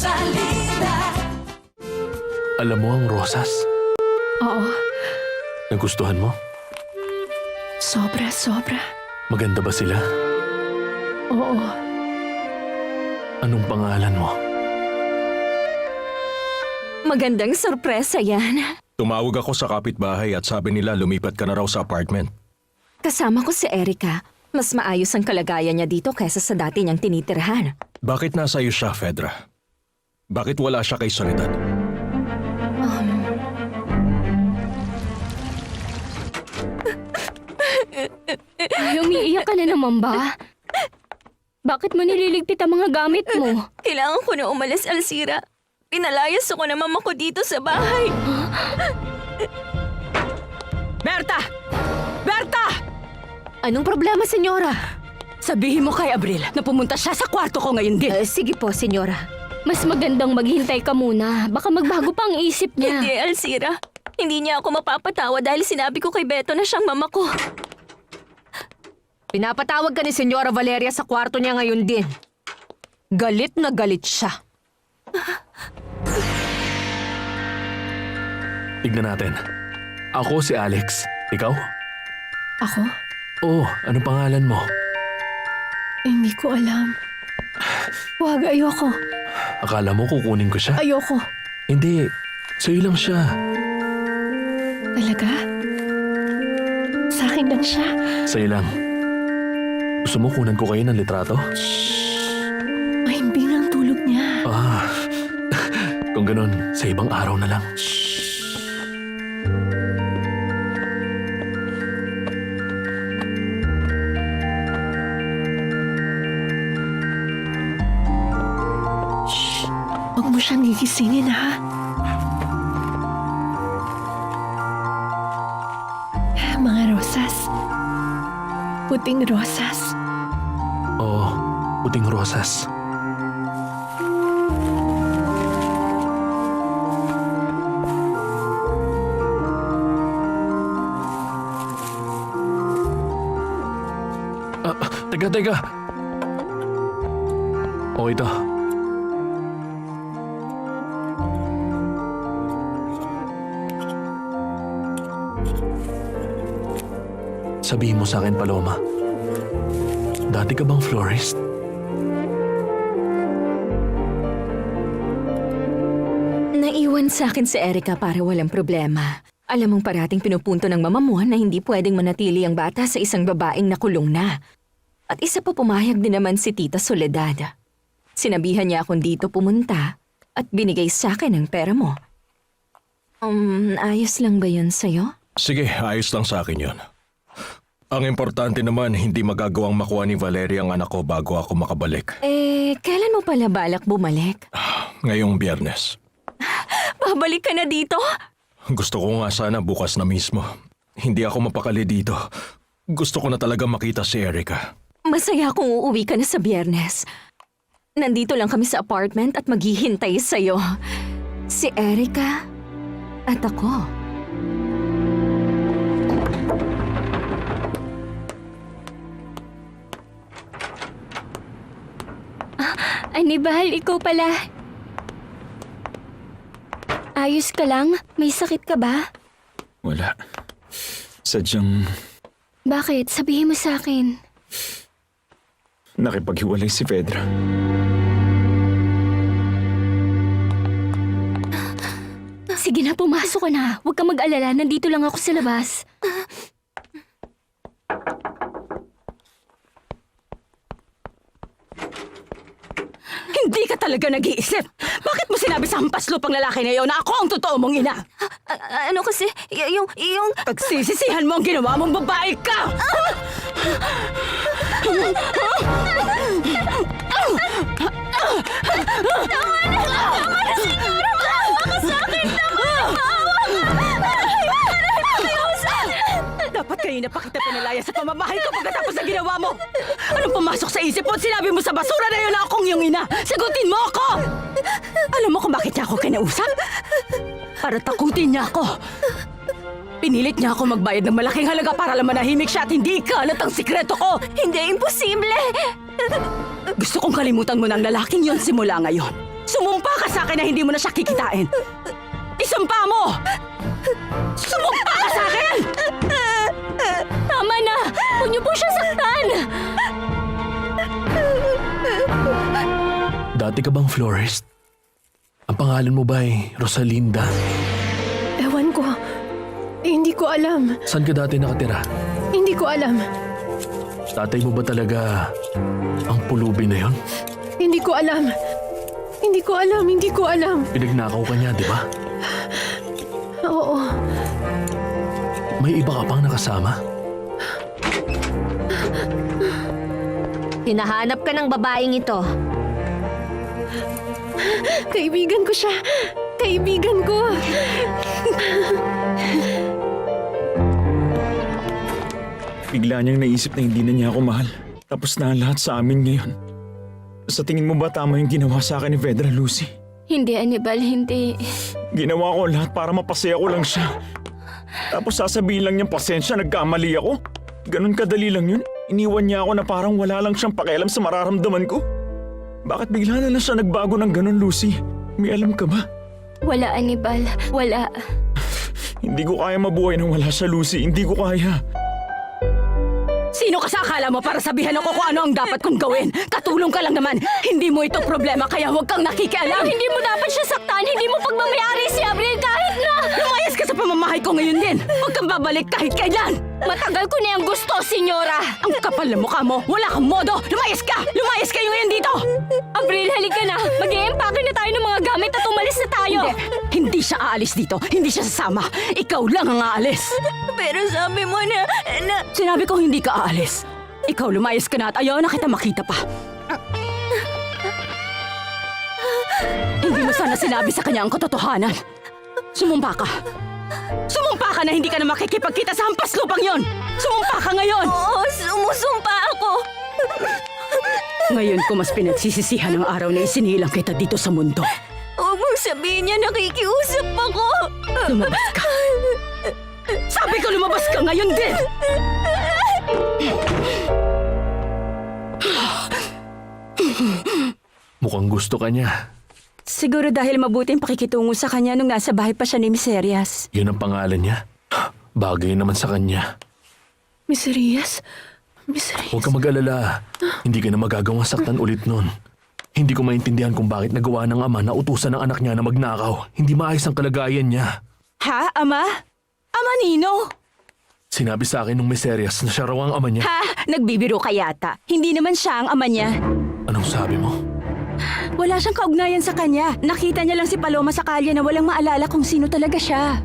Salida. Alam mo ang rosas? Oo, Nagustuhan mo? sobra. Maganda ba sila? Oo, Anong pangalan mo? Magandang sorpresa yan. Tumawag ako sa kapitbahay at sabi nila lumipat ka na raw sa apartment. Kasama ko si Erica. Mas maayos ang kalagayan niya dito kaysa sa dati niyang tinitirhan. Bakit nasa iyo siya, Fedra? Bakit wala siya kay Soledad? ay umiiyak ka na naman ba? Bakit mo nililigpit ang mga gamit mo? Kailangan ko na umalis, Alcira. Pinalayas ako ng mama ko dito sa bahay. Berta! Berta! Anong problema, senyora? Sabihin mo kay Abril na pumunta siya sa kwarto ko ngayon din. Sige po, senyora. Mas magandang maghintay ka muna. Baka magbago pa ang isip niya. Hindi, Alcira. Hindi niya ako mapapatawa dahil sinabi ko kay Beto na siyang mama ko. Pinapatawag ka ni Senyora Valeria sa kwarto niya ngayon din. Galit na galit siya. Tignan natin. Ako si Alex. Ikaw? Ako? Oo, anong pangalan mo? Hindi ko alam. Huwag, ayoko. Akala mo kukunin ko siya? Ayoko. Hindi, sa'yo lang siya. Talaga? Sa akin lang siya. Sa'yo lang. Gusto mo kunan ko kayo ng litrato? Mahimbing ang tulog niya. Kung ganun, sa ibang araw na lang. Huwag mo siyang gigisingin, ha? Mga rosas. Puting rosas. Oo, puting rosas. Teka. O, ito. Sabihin mo sa akin, Paloma. Dati ka bang florist? Naiwan sa akin si Erica para walang problema. Alam mong parating pinupunto ng mama mo na hindi pwedeng manatili ang bata sa isang babaeng nakulong na. At isa pa pumayag din naman si Tita Soledad. Sinabihan niya akong dito pumunta at binigay sa akin ang pera mo. Ayos lang ba yun sa'yo? Sige, ayos lang sa akin yon. Ang importante naman, hindi magagawang makuha ni Valeria ang anak ko bago ako makabalik. Kailan mo pala balak bumalik? Ngayong Biyernes. Babalik ka na dito? Gusto ko nga sana bukas na mismo. Hindi ako mapakali dito. Gusto ko na talaga makita si Erica. Masaya kung uuwi ka na sa Biyernes. Nandito lang kami sa apartment at maghihintay sa'yo. Si Erica at ako. Anibal, ikaw pala. Ayos ka lang? May sakit ka ba? Wala. Sadyang Bakit? Sabihin mo sa akin. nakipaghiwalay si Fedra. Sige na, pumasok ka na. Huwag kang mag-alala, nandito lang ako sa labas. Hindi ka talaga nag-iisip. Bakit mo sinabi sa hampaslupang lalaki na iyon na ako ang totoo mong ina? Ano kasi? Yung... Pagsisisihan mo ang ginawa mong babae ka! Dapat kayo na pakita pinalaya sa pamamahay ko pagkatapos ng ginawa mo! Anong pumasok sa isip mo at sinabi mo sa basura na yun na akong iyong ina? Sagutin mo ako! Alam mo kung bakit niya ako kinausap? Para takutin niya ako. Pinilit niya ako magbayad ng malaking halaga para lang manahimik siya at hindi ikalat ang sikreto ko! Hindi, imposible! Gusto kong kalimutan mo ng lalaking yon simula ngayon. Sumumpa ka sa akin na hindi mo na siya kikitain. Isumpa mo! Sumumpa ka sa akin! Tama na! Huwag niyo po siya saktan! Dati ka bang florist? Ang pangalan mo ba ay Rosalinda? Ewan ko. Hindi ko alam. Saan ka dati nakatira? Hindi ko alam. Tatay mo ba talaga ang pulubi na yon? Hindi ko alam. Hindi ko alam. Hindi ko alam. Pinagnakaw ka niya, di ba? Oo. May iba ka pang nakasama? Hinahanap ka ng babaeng ito. Kaibigan ko siya. Kaibigan ko. Bigla niyang naisip na hindi na niya ako mahal. Tapos na ang lahat sa amin ngayon. Sa tingin mo ba tama yung ginawa sa akin ni Vedra, Lucy? Hindi, Annabel, hindi. Ginawa ko ang lahat para mapasaya ko lang siya. Tapos sasabihin lang niyang pasensya, nagkamali ako. Ganun kadali lang yun. Iniwan niya ako na parang wala lang siyang pakialam sa mararamdaman ko. Bakit bigla na lang siya nagbago ng ganun, Lucy? May alam ka ba? Wala, Annabel. Wala. Hindi ko kaya mabuhay nang wala siya, Lucy. Hindi ko kaya. Sino ka sa akala mo para sabihan ako kung ano ang dapat kong gawin? Katulong ka lang naman. Hindi mo ito problema kaya huwag kang nakikialam. Hindi mo dapat siya saktan. Hindi mo pagmamayari si Abril kahit na... Lumayas ka sa pamamahay ko ngayon din. Huwag kang babalik kahit kailan. Matagal ko na yung gusto, senyora. Ang kapal na mukha mo. Wala kang modo. Lumayas ka! Lumayas kayo ngayon dito! Abril, halika na. Mag-i-empake na tayo ng mga gamit at umalis na tayo. Hindi siya aalis dito. Hindi siya sasama. Ikaw lang ang aalis. Pero sabi mo na... Sinabi ko hindi ka aalis. Ikaw lumayas ka na at ayaw na kita makita pa. Hindi mo sana sinabi sa kanya ang katotohanan. Sumumpa ka. Sumumpa ka na hindi ka na makikipagkita sa hampas lupang yon. Sumumpa ka ngayon. Oo, sumusumpa ako. Ngayon ko mas pinagsisisihan ang araw na isinilang kita dito sa mundo. Huwag mong sabihin niya nakikiusap ako. Lumabas ka. Sabi ko lumabas ka ngayon din. Mukhang gusto ka niya. Siguro dahil mabuting pakikitungo sa kanya nung nasa bahay pa siya ni Miserias. Yun ang pangalan niya. Bagay naman sa kanya. Miserias? Miserias? Huwag ka mag-alala. Hindi ka na magagawang saktan ulit nun. Hindi ko maintindihan kung bakit nagawa ng ama na utusan ng anak niya na magnakaw. Hindi maayos ang kalagayan niya. Ha, Ama? Ama Nino? Sinabi sa akin nung Miserias na siya raw ang ama niya. Ha? Nagbibiro ka yata. Hindi naman siya ang ama niya. Anong sabi mo? Wala siyang kaugnayan sa kanya. Nakita niya lang si Paloma sa kalye na walang maalala kung sino talaga siya.